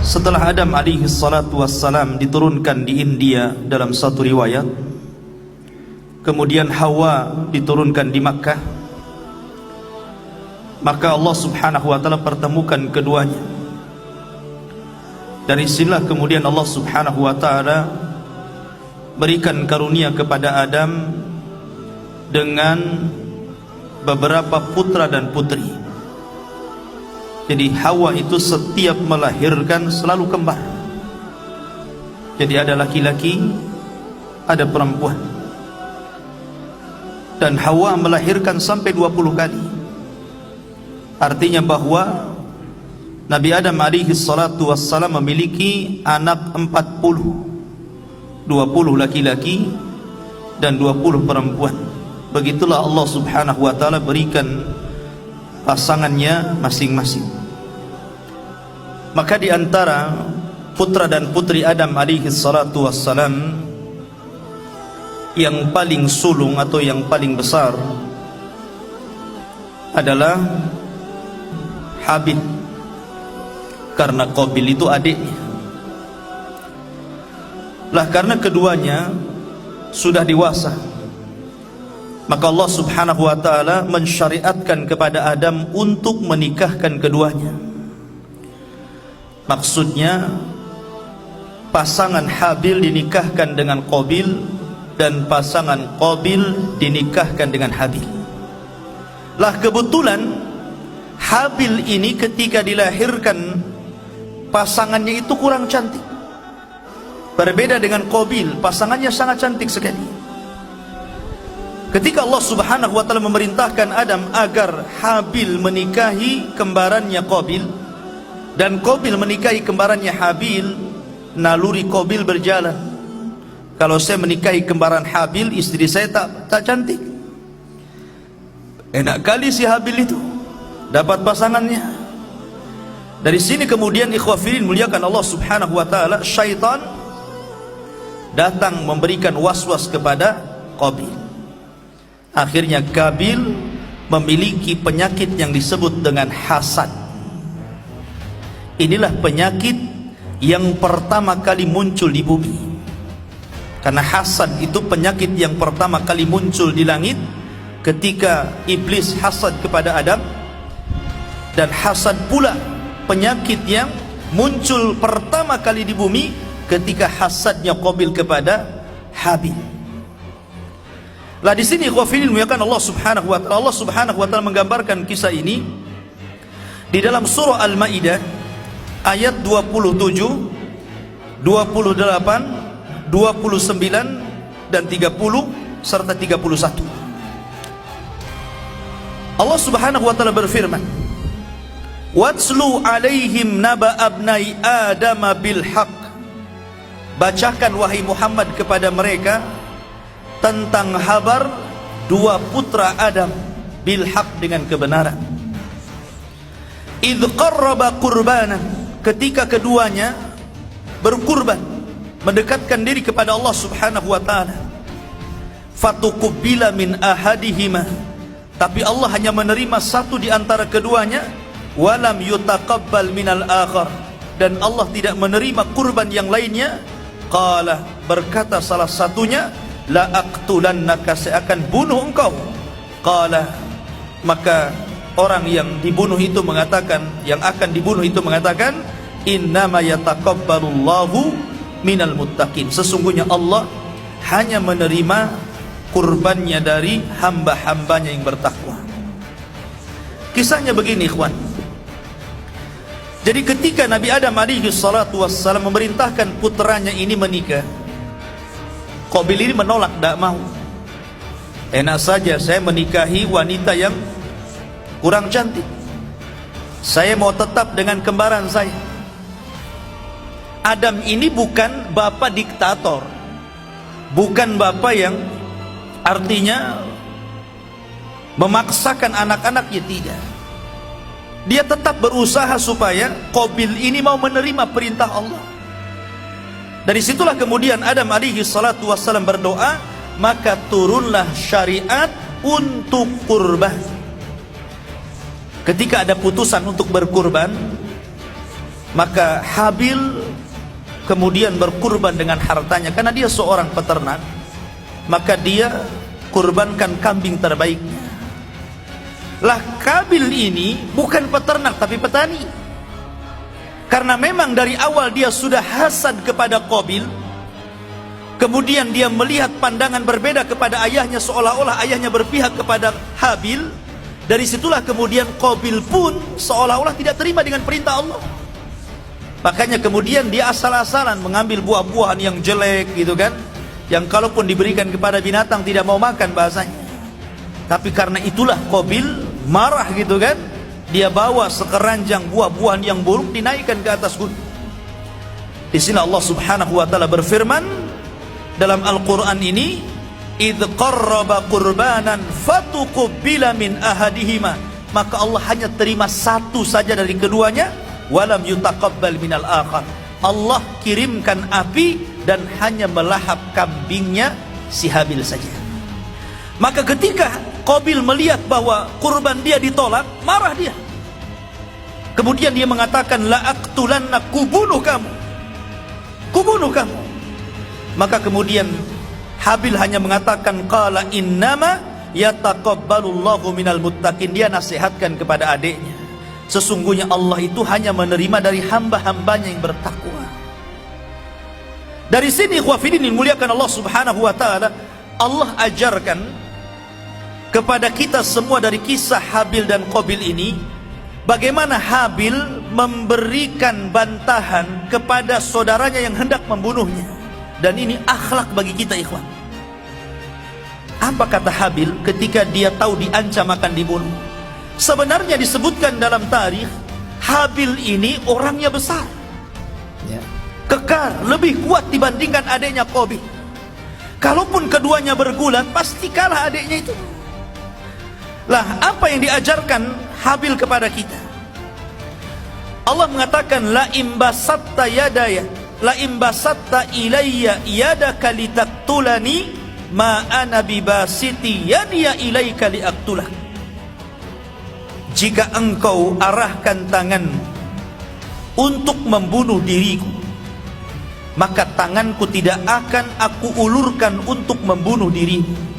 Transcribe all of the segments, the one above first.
Setelah Adam alaihi salatu wassalam diturunkan di India dalam satu riwayat, kemudian Hawa diturunkan di Makkah, maka Allah subhanahu wa ta'ala pertemukan keduanya. Dari sinilah kemudian Allah subhanahu wa ta'ala berikan karunia kepada Adam dengan beberapa putra dan putri. Jadi Hawa itu setiap melahirkan selalu kembar. Jadi ada laki-laki, ada perempuan. Dan Hawa melahirkan sampai 20 kali. Artinya bahwa Nabi Adam alaihi salatu wassalam memiliki anak 40. 20 laki-laki dan 20 perempuan. Begitulah Allah subhanahu wa ta'ala berikan pasangannya masing-masing. Maka di antara putra dan putri Adam alaihi salatu wassalam, yang paling sulung atau yang paling besar adalah Habil, karena Qabil itu adiknya. Lah karena keduanya sudah dewasa, maka Allah subhanahu wa ta'ala mensyariatkan kepada Adam untuk menikahkan keduanya. Maksudnya pasangan Habil dinikahkan dengan Qabil, dan pasangan Qabil dinikahkan dengan Habil. Lah kebetulan Habil ini ketika dilahirkan pasangannya itu kurang cantik. Berbeda dengan Qabil, pasangannya sangat cantik sekali. Ketika Allah subhanahu wa ta'ala memerintahkan Adam agar Habil menikahi kembarannya Qabil dan Qabil menikahi kembarannya Habil, naluri Qabil berjalan. Kalau saya menikahi kembaran Habil, istri saya tak cantik. Enak kali si Habil itu dapat pasangannya. Dari sini kemudian ikhwafilin muliakan Allah subhanahu wa ta'ala, syaitan datang memberikan was-was kepada Qabil. Akhirnya Qabil memiliki penyakit yang disebut dengan hasad. Inilah penyakit yang pertama kali muncul di bumi. Karena hasad itu penyakit yang pertama kali muncul di langit ketika iblis hasad kepada Adam, dan hasad pula penyakit yang muncul pertama kali di bumi ketika hasadnya Qabil kepada Habil. Lah di sini ikhwafilin muliakan Allah subhanahu wa ta'ala, Allah subhanahu wa ta'ala menggambarkan kisah ini di dalam surah Al-Maidah ayat 27, 28, 29 dan 30 serta 31. Allah subhanahu wa ta'ala berfirman, "Watslu alaihim naba abnai Adam bil haqq." Bacakan wahai Muhammad kepada mereka tentang kabar dua putra Adam bil haq, dengan kebenaran. Idz qarraba qurbanan, ketika keduanya berkurban, mendekatkan diri kepada Allah subhanahu wa ta'ala. Fatuqbila min ahadihima, tapi Allah hanya menerima satu di antara keduanya. Walam yutaqabbal minal akhar, dan Allah tidak menerima kurban yang lainnya. Qala, berkata salah satunya, la aqtulannaka, saya akan bunuh engkau. Qala, maka orang yang dibunuh itu mengatakan, yang akan dibunuh itu mengatakan, innama yataqabbalullahu minal muttaqin, sesungguhnya Allah hanya menerima kurbannya dari hamba-hambanya yang bertakwa. Kisahnya begini ikhwan. Jadi ketika Nabi Adam alaihi salatu wassalam memerintahkan putranya ini menikah, Qabil ini menolak, tidak mau. Enak saja saya menikahi wanita yang kurang cantik, saya mau tetap dengan kembaran saya. Adam ini bukan bapak diktator, bukan bapak yang artinya memaksakan anak-anaknya, tidak. Dia tetap berusaha supaya Qabil ini mau menerima perintah Allah. Dari situlah kemudian Adam alaihi salatu wassalam berdoa, maka turunlah syariat untuk kurban. Ketika ada putusan untuk berkurban, Maka Habil kemudian berkurban dengan hartanya, karena dia seorang peternak, maka dia kurbankan kambing terbaiknya. Lah Kabil ini bukan peternak tapi petani. Karena memang dari awal dia sudah hasad kepada Qabil. Kemudian dia melihat pandangan berbeda kepada ayahnya, seolah-olah ayahnya berpihak kepada Habil. Dari situlah kemudian Qabil pun seolah-olah tidak terima dengan perintah Allah. Makanya kemudian dia asal-asalan mengambil buah-buahan yang jelek gitu kan, yang kalaupun diberikan kepada binatang tidak mau makan bahasanya. Tapi karena itulah Qabil marah gitu kan, dia bawa sekeranjang buah-buahan yang buruk dinaikkan ke atas gunung. Di sini Allah Subhanahu wa taala berfirman dalam Al-Qur'an ini, "Idz qarraba qurbanan fatuqbila min ahadihima." Maka Allah hanya terima satu saja dari keduanya, walam yutaqabbal minal akhar. Allah kirimkan api dan hanya melahap kambingnya si Habil saja. Maka ketika Qabil melihat bahwa kurban dia ditolak, marah dia. Kemudian dia mengatakan, la aqtulanna, kubunuh kamu, kubunuh kamu. Maka kemudian Habil hanya mengatakan, qala innama yataqabbalullahu minal muttaqin. Dia nasihatkan kepada adiknya, sesungguhnya Allah itu hanya menerima dari hamba-hambanya yang bertakwa. Dari sini ikhwafidin dimuliakan Allah Subhanahu wa taala, Allah ajarkan kepada kita semua dari kisah Habil dan Qabil ini, bagaimana Habil memberikan bantahan kepada saudaranya yang hendak membunuhnya. Dan ini akhlak bagi kita ikhwan. Apa kata Habil ketika dia tahu diancam akan dibunuh? Sebenarnya disebutkan dalam tarikh, Habil ini orangnya besar, kekar, lebih kuat dibandingkan adiknya Qabil. Kalaupun keduanya bergulat, pasti kalah adiknya itu. Lah, apa yang diajarkan Habil kepada kita? Allah mengatakan, la imbasatta yadaya, la imbasatta ilayya yadaka litaktulani, ma ana bibasiti yadiya ilayka liaktulak. Jika engkau arahkan tanganmu untuk membunuh diriku, maka tanganku tidak akan aku ulurkan untuk membunuh dirimu.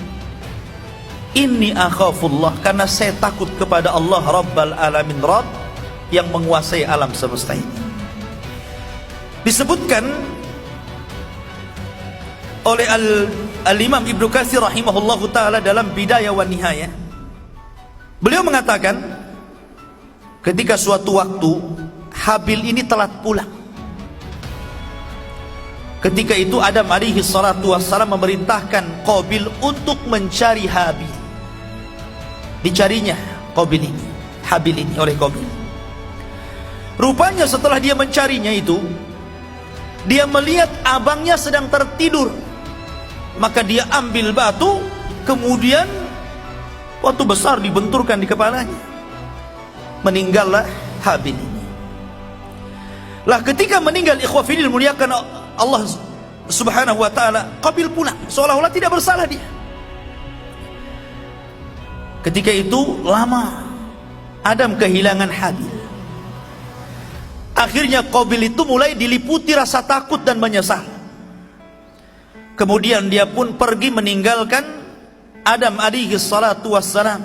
Inni akhafullah, karena saya takut kepada Allah Rabbal Alamin, Rabb yang menguasai alam semesta ini. Disebutkan oleh Al-Imam Ibnu Katsir rahimahullahu ta'ala dalam Bidayah wa Nihayah. Beliau mengatakan, ketika suatu waktu Habil ini telat pulang. Ketika itu Adam alaihi salatu wassalam memerintahkan Qabil untuk mencari Habil. Dicarinya Qabil ini, Habil ini oleh Qabil. Rupanya setelah dia mencarinya itu, dia melihat abangnya sedang tertidur. Maka dia ambil batu, kemudian batu besar dibenturkan di kepalanya. Meninggallah Habil ini. Lah ketika meninggal ikhwafidil muliakan Allah Subhanahu wa taala, Qabil pulang seolah-olah tidak bersalah dia. Ketika itu lama Adam kehilangan Habil. Akhirnya Qabil itu mulai diliputi rasa takut dan menyesal. Kemudian dia pun pergi meninggalkan Adam alaihi salatu wassalam.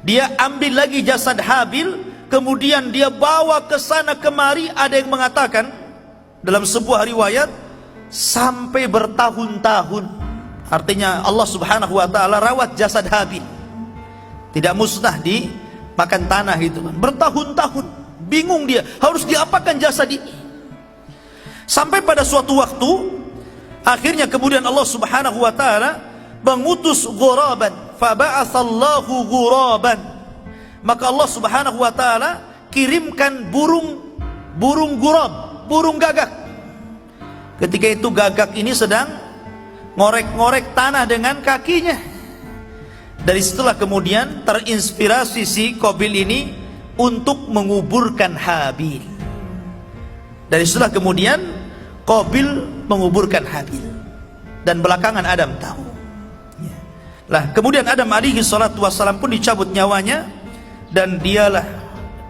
Dia ambil lagi jasad Habil, kemudian dia bawa ke sana kemari. Ada yang mengatakan dalam sebuah riwayat sampai bertahun-tahun. Artinya Allah Subhanahu wa taala rawat jasad Habil, tidak musnah dimakan tanah itu kan. Bertahun-tahun bingung dia harus diapakan jasad ini. Sampai pada suatu waktu akhirnya kemudian Allah Subhanahu wa taala mengutus ghuraban, fa ba'atsallahu ghuraban. Maka Allah Subhanahu wa taala kirimkan burung ghurab, burung gagak. Ketika itu gagak ini sedang ngorek-ngorek tanah dengan kakinya. Dari situlah kemudian terinspirasi si Qabil ini untuk menguburkan Habil. Dari situlah kemudian Qabil menguburkan Habil. Dan belakangan Adam tahu. Lah kemudian Adam alaihi salatu wassalam pun dicabut nyawanya, dan dialah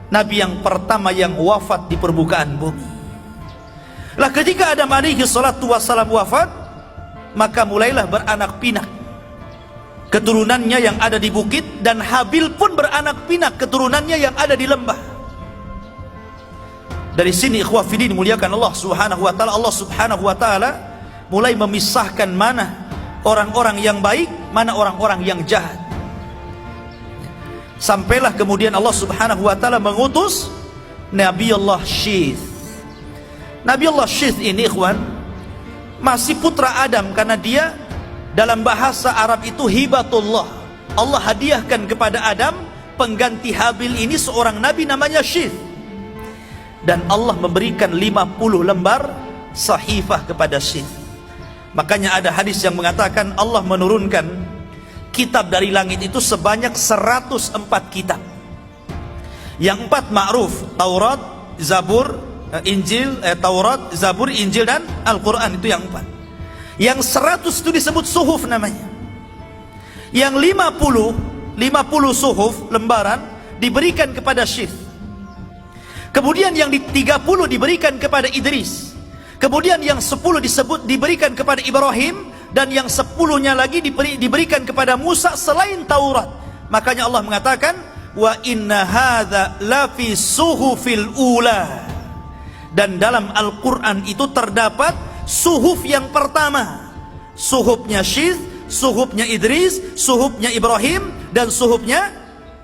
Nabi yang pertama yang wafat di permukaan bumi. Lah ketika Adam alaihi salatu wassalam wafat, maka mulailah beranak pinak keturunannya yang ada di bukit, dan Habil pun beranak pinak keturunannya yang ada di lembah. Dari sini ikhwah fillah dimuliakan Allah Subhanahu wa taala, Allah Subhanahu wa taala mulai memisahkan mana orang-orang yang baik, mana orang-orang yang jahat. Sampailah kemudian Allah Subhanahu wa taala mengutus Nabi Allah Syith. Nabi Allah Syith ini ikhwan masih putra Adam, karena dia dalam bahasa Arab itu hibatullah. Allah hadiahkan kepada Adam pengganti Habil ini seorang nabi namanya Syith. Dan Allah memberikan 50 lembar sahifah kepada Syith. Makanya ada hadis yang mengatakan Allah menurunkan kitab dari langit itu sebanyak 104 kitab. Yang 4 ma'ruf, Taurat, Zabur, Injil, Taurat, Zabur, Injil dan Al-Quran, itu yang 4. Yang 100 itu disebut suhuf namanya. Yang 50 suhuf lembaran diberikan kepada Syith. Kemudian yang 30 diberikan kepada Idris. Kemudian yang 10 diberikan kepada Ibrahim, dan yang 10-nya lagi diberikan kepada Musa selain Taurat. Makanya Allah mengatakan wa inna hadza lafi suhufil ula. Dan dalam Al-Quran itu terdapat suhuf yang pertama, suhufnya Syith, suhufnya Idris, suhufnya Ibrahim, dan suhufnya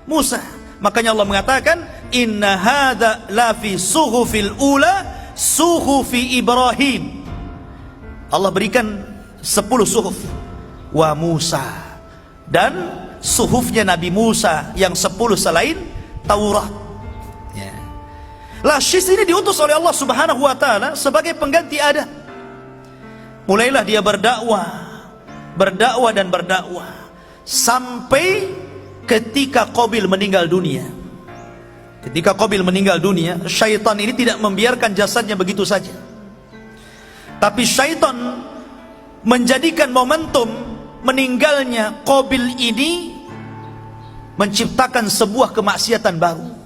Musa. Makanya Allah mengatakan inna hadza lafi suhufil ula suhufi Ibrahim. Allah berikan 10 suhuf wa Musa, dan suhufnya Nabi Musa yang 10 selain Taurat. Lah Syith ini diutus oleh Allah Subhanahu wa taala sebagai pengganti Adam. Mulailah dia berdakwah dan berdakwah sampai ketika Qabil meninggal dunia. Ketika Qabil meninggal dunia, syaitan ini tidak membiarkan jasadnya begitu saja. Tapi syaitan menjadikan momentum meninggalnya Qabil ini menciptakan sebuah kemaksiatan baru.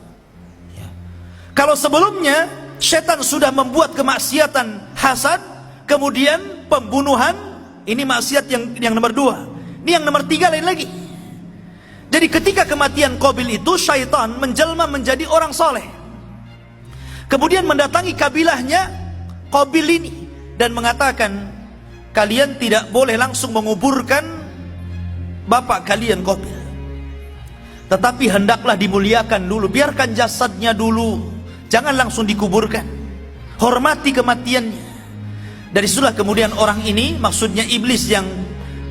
Kalau sebelumnya setan sudah membuat kemaksiatan hasad, kemudian pembunuhan, ini maksiat yang nomor 2. Ini yang nomor 3 lain lagi. Jadi ketika kematian Qabil itu, syaitan menjelma menjadi orang soleh. Kemudian mendatangi kabilahnya Qabil ini dan mengatakan, kalian tidak boleh langsung menguburkan bapak kalian Qabil, tetapi hendaklah dimuliakan dulu, biarkan jasadnya dulu, jangan langsung dikuburkan, hormati kematiannya. Dari situlah kemudian orang ini, maksudnya iblis yang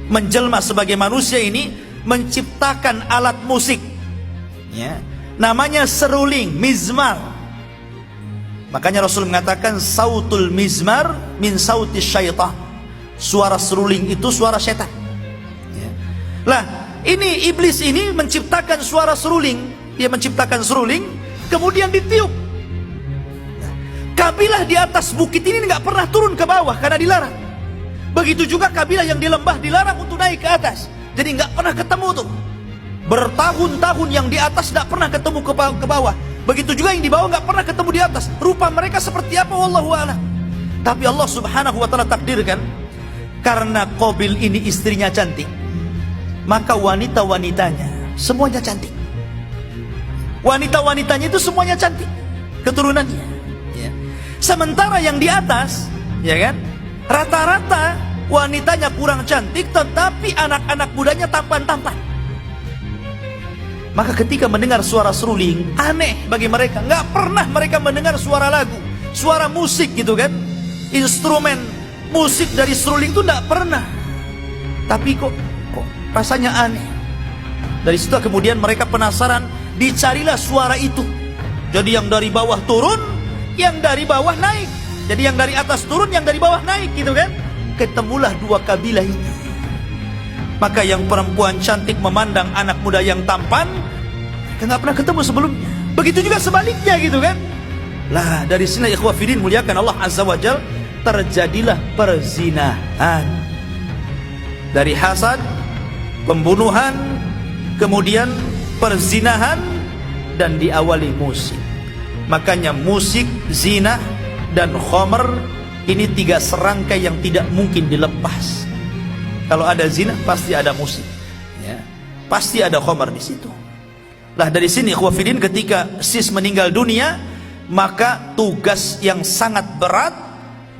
menjelma sebagai manusia ini, menciptakan alat musik, namanya seruling, mizmar. Makanya Rasul mengatakan sautul mizmar min sautis syaitan. Suara seruling itu suara setan. Lah, ini iblis ini menciptakan suara seruling. Dia menciptakan seruling, kemudian ditiup. Kabilah di atas bukit ini nggak pernah turun ke bawah karena dilarang. Begitu juga kabilah yang di lembah dilarang untuk naik ke atas. Jadi nggak pernah ketemu tuh. Bertahun-tahun yang di atas nggak pernah ketemu ke bawah. Begitu juga yang di bawah nggak pernah ketemu di atas. Rupa mereka seperti apa wallahu a'lam. Tapi Allah Subhanahu wa taala takdirkan, karena Qabil ini istrinya cantik, maka wanita-wanitanya semuanya cantik. Wanita-wanitanya itu semuanya cantik keturunannya. Sementara yang di atas, ya kan, rata-rata wanitanya kurang cantik, tetapi anak-anak mudanya tampan-tampan. Maka ketika mendengar suara seruling, aneh bagi mereka. Nggak pernah mereka mendengar suara lagu, suara musik gitu kan, instrumen musik dari seruling itu nggak pernah. Tapi kok rasanya aneh. Dari situ kemudian mereka penasaran, dicarilah suara itu. Jadi yang dari bawah turun, yang dari bawah naik. Jadi yang dari atas turun, yang dari bawah naik gitu kan. Ketemulah dua kabilah ini. Maka yang perempuan cantik memandang anak muda yang tampan, nggak pernah ketemu sebelumnya. Begitu juga sebaliknya gitu kan. Lah dari sini ikhwah fillah muliakan Allah Azza wa Jalla, terjadilah perzinahan. Dari hasad, pembunuhan, kemudian perzinahan, dan diawali musik. Makanya musik, zina, dan khamr ini 3 serangkai yang tidak mungkin dilepas. Kalau ada zina pasti ada musik, ya. Pasti ada khamr di situ. Lah dari sini ikhwafidin, ketika sis meninggal dunia, maka tugas yang sangat berat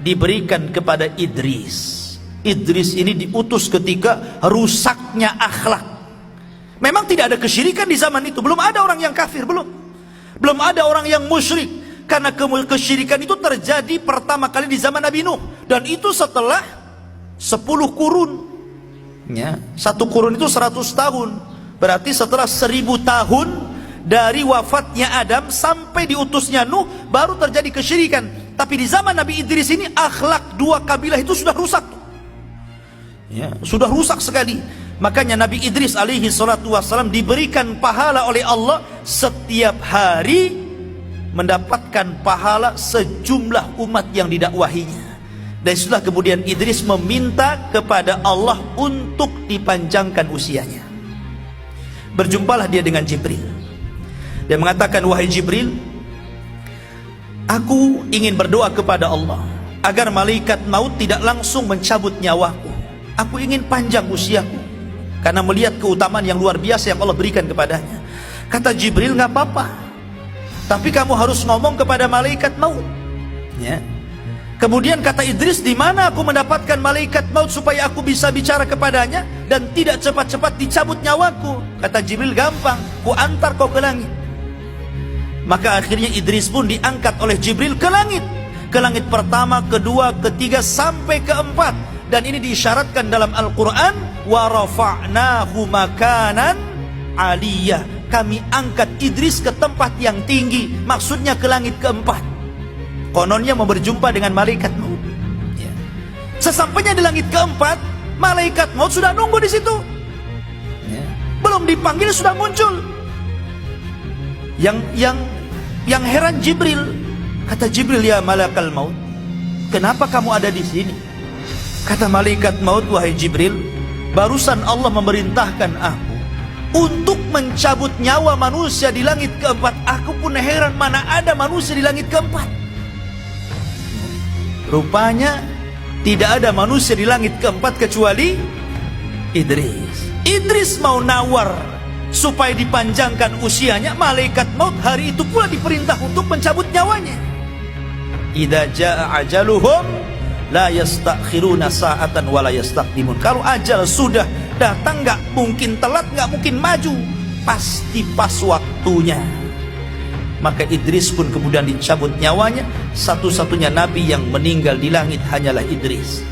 diberikan kepada Idris. Idris ini diutus ketika rusaknya akhlak. Memang tidak ada kesyirikan di zaman itu, belum ada orang yang kafir, belum ada orang yang musyrik, karena kesyirikan itu terjadi pertama kali di zaman Nabi Nuh, dan itu setelah 10 kurun, ya. 1 kurun itu 100 tahun, berarti setelah 1000 tahun dari wafatnya Adam sampai diutusnya Nuh baru terjadi kesyirikan. Tapi di zaman Nabi Idris ini akhlak 2 kabilah itu sudah rusak, ya, sudah rusak sekali. Makanya Nabi Idris alaihi salatu wassalam diberikan pahala oleh Allah setiap hari, mendapatkan pahala sejumlah umat yang didakwahinya. Dan setelah kemudian Idris meminta kepada Allah untuk dipanjangkan usianya. Berjumpalah dia dengan Jibril. Dia mengatakan, wahai Jibril, aku ingin berdoa kepada Allah agar malaikat maut tidak langsung mencabut nyawaku. Aku ingin panjang usiaku, karena melihat keutamaan yang luar biasa yang Allah berikan kepadanya. Kata Jibril, nggak apa-apa, tapi kamu harus ngomong kepada malaikat maut, ya. Kemudian kata Idris, di mana aku mendapatkan malaikat maut supaya aku bisa bicara kepadanya dan tidak cepat-cepat dicabut nyawaku? Kata Jibril, gampang, ku antar kau ke langit. Maka akhirnya Idris pun diangkat oleh Jibril ke langit. Ke langit pertama, kedua, ketiga, sampai keempat. Dan ini diisyaratkan dalam Al-Quran, wa rafa'nahu makanan aliyah. Kami angkat Idris ke tempat yang tinggi, maksudnya ke langit keempat. Kononnya mau berjumpa dengan malaikat maut, ya. Sesampainya di langit keempat, malaikat maut sudah nunggu di situ, ya. Belum dipanggil sudah muncul. Yang heran Jibril. Kata Jibril, ya malakal maut, kenapa kamu ada di sini? Kata malaikat maut, wahai Jibril, barusan Allah memerintahkan aku untuk mencabut nyawa manusia di langit keempat. Aku pun heran, mana ada manusia di langit keempat. Rupanya tidak ada manusia di langit keempat kecuali Idris. Idris mau nawar supaya dipanjangkan usianya, malaikat maut hari itu pula diperintah untuk mencabut nyawanya. Idza jaa ajaluhum la yastakhiruna sa'atan wa la yastaqdimun. Kalau ajal sudah datang, nggak mungkin telat, nggak mungkin maju, pasti pas waktunya. Maka Idris pun kemudian dicabut nyawanya. Satu-satunya nabi yang meninggal di langit hanyalah Idris.